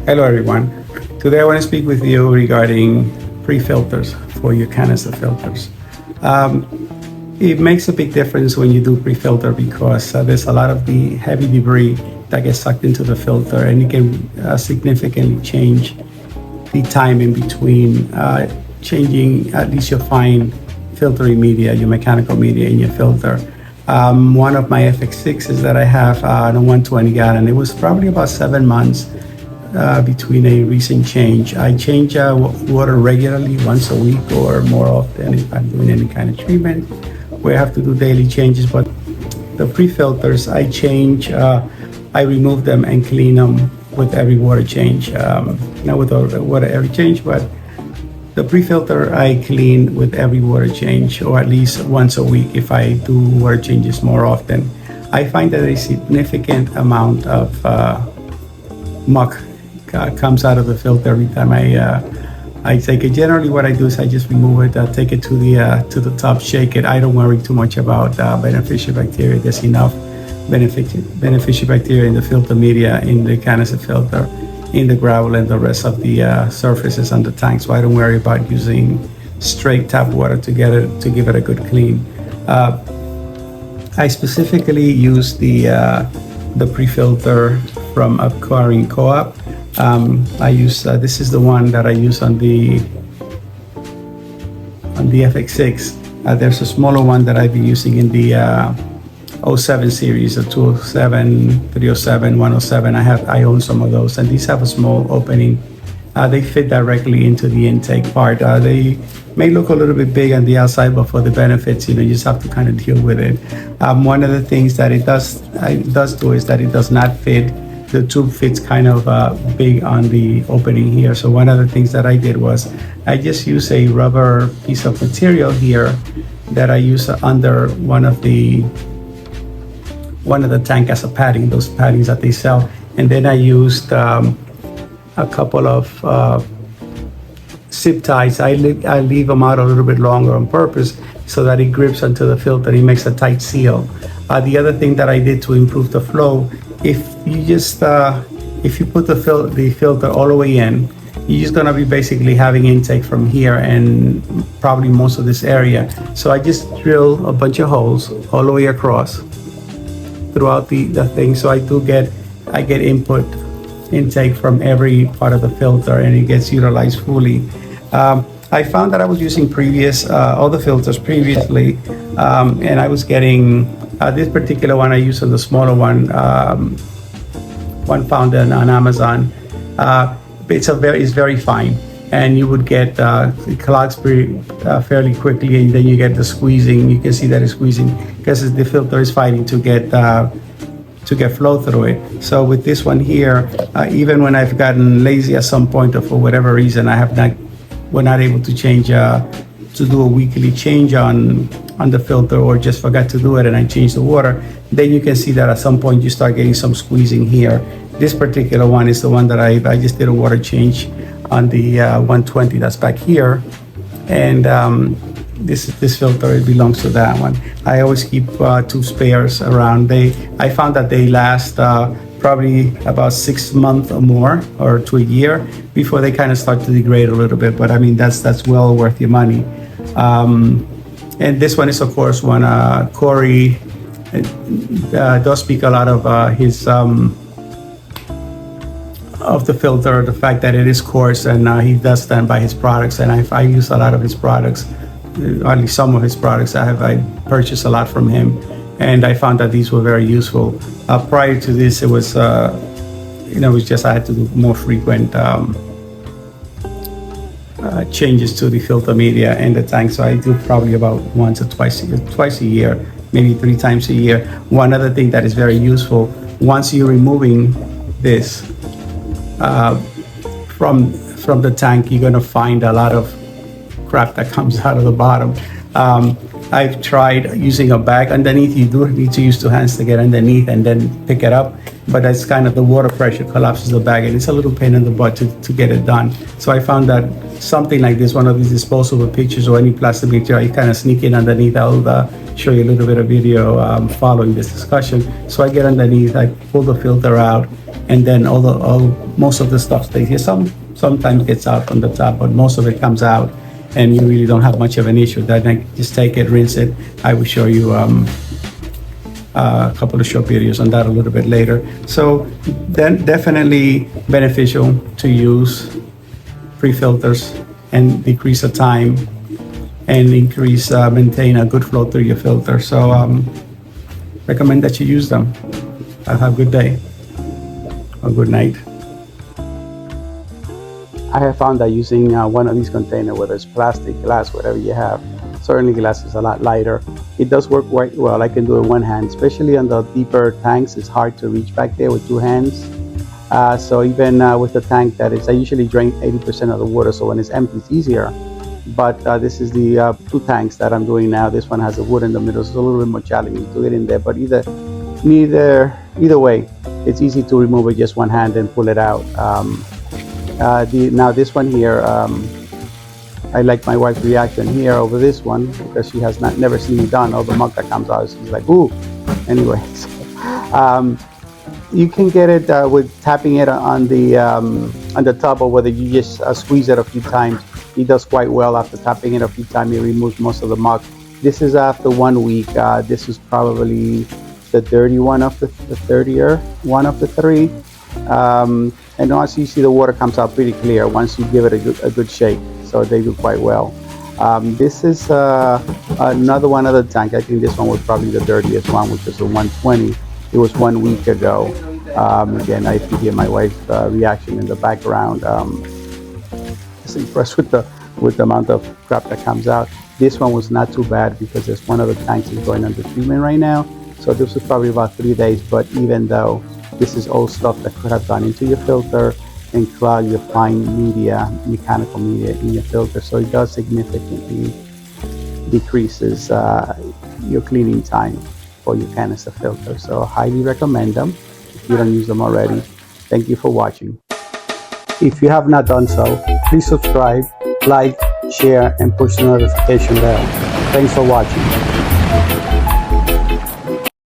Hello, everyone. Today I want to speak with you regarding pre-filters for your canister filters. It makes a big difference when you do pre-filter because there's a lot of the heavy debris that gets sucked into the filter, and it can significantly change the time in between changing at least your fine filtering media, your mechanical media in your filter. One of my FX6s that I have on a 120 gallon, it was probably about 7 months between a recent change. I change water regularly, once a week or more often if I'm doing any kind of treatment where I have to do daily changes. But the pre-filters, I change, I remove them and clean them with every water change. Not with water every change, but the pre-filter I clean with every water change, or at least once a week if I do water changes more often. I find that a significant amount of muck comes out of the filter every time I take it. Generally, what I do is I just remove it, take it to the top, shake it. I don't worry too much about beneficial bacteria. There's enough beneficial bacteria in the filter media, in the canister filter, in the gravel, and the rest of the surfaces on the tank. So I don't worry about using straight tap water to give it a good clean. I specifically use the pre-filter from Acquiring Co-op. I use this is the one that I use on the FX6. There's a smaller one that I've been using in the 07 series, the 207, 307, 107. I own some of those, and these have a small opening. They fit directly into the intake part. They may look a little bit big on the outside, but for the benefits, you just have to kind of deal with it. One of the things that it does do is that it does not fit. The tube fits kind of big on the opening here. So one of the things that I did was I just use a rubber piece of material here that I use under one of the tank as a padding, those paddings that they sell. And then I used a couple of zip ties. I leave them out a little bit longer on purpose so that it grips onto the filter. It makes a tight seal. The other thing that I did to improve the flow, if you put the filter all the way in, you're just gonna be basically having intake from here and probably most of this area. So I just drill a bunch of holes all the way across throughout the thing. So I get intake from every part of the filter, and it gets utilized fully. I found that I was using all the filters previously, and I was getting this particular one I use on the smaller one found on Amazon. It's very fine, and you would get it clogs fairly quickly, and then you get the squeezing. You can see that it's squeezing because the filter is fighting to get flow through it. So with this one here, even when I've gotten lazy at some point or for whatever reason, we're not able to change to do a weekly change on the filter, or just forgot to do it and I changed the water, then you can see that at some point you start getting some squeezing here. This particular one is the one that I just did a water change on the 120 that's back here, and this filter, it belongs to that one. I always keep 2 spares around. I found that they last probably about 6 months or more, or to a year, before they kind of start to degrade a little bit. But I mean, that's well worth your money. And this one is, of course, one Corey does speak a lot of his of the filter, the fact that it is coarse, and he does stand by his products. And I use a lot of his products, at least some of his products. I purchased a lot from him, and I found that these were very useful. Prior to this, it was it was just I had to do more frequent changes to the filter media and the tank. So I do probably about once or twice a year, maybe 3 times a year. One other thing that is very useful, once you're removing this from the tank, you're gonna find a lot of crap that comes out of the bottom. I've tried using a bag underneath. You do need to use 2 hands to get underneath and then pick it up, but that's kind of the water pressure collapses the bag, and it's a little pain in the butt to get it done. So I found that something like this, one of these disposable pitchers or any plastic material, you kind of sneak in underneath. I'll show you a little bit of video following this discussion. So I get underneath, I pull the filter out, and then most of the stuff stays here. Sometimes gets out on the top, but most of it comes out, and you really don't have much of an issue. Then just take it, rinse it. I will show you a couple of short videos on that a little bit later. So then definitely beneficial to use pre-filters and decrease the time and maintain a good flow through your filter. So recommend that you use them. Have a good day or good night. I have found that using one of these containers, whether it's plastic, glass, whatever you have, certainly glass is a lot lighter. It does work quite well. I can do it one hand, especially on the deeper tanks. It's hard to reach back there with two hands. So even with the tank that is, I usually drain 80% of the water, so when it's empty, it's easier. But this is the two tanks that I'm doing now. This one has a wood in the middle, so it's a little bit more challenging to get in there. But either way, it's easy to remove with just one hand and pull it out. Now this one here, I like my wife's reaction here over this one because she has never seen me done. All the muck that comes out, she's like, ooh. Anyway, so, you can get it with tapping it on the tub, or whether you just squeeze it a few times. It does quite well after tapping it a few times. It removes most of the muck. This is after 1 week. This is probably the dirty one of the dirtier one of the three. And once you see the water comes out pretty clear once you give it a good shake, so they do quite well. This is another one of the tank. I think this one was probably the dirtiest one, which is a 120. It was 1 week ago. Again, I can hear my wife's reaction in the background. Just impressed with the amount of crap that comes out. This one was not too bad because there's one of the tanks is going under treatment right now. So this was probably about 3 days, but even though this is all stuff that could have gone into your filter and clog your fine media, mechanical media in your filter. So it does significantly decreases your cleaning time for your canister filter. So highly recommend them if you don't use them already. Thank you for watching. If you have not done so, please subscribe, like, share, and push the notification bell. Thanks for watching.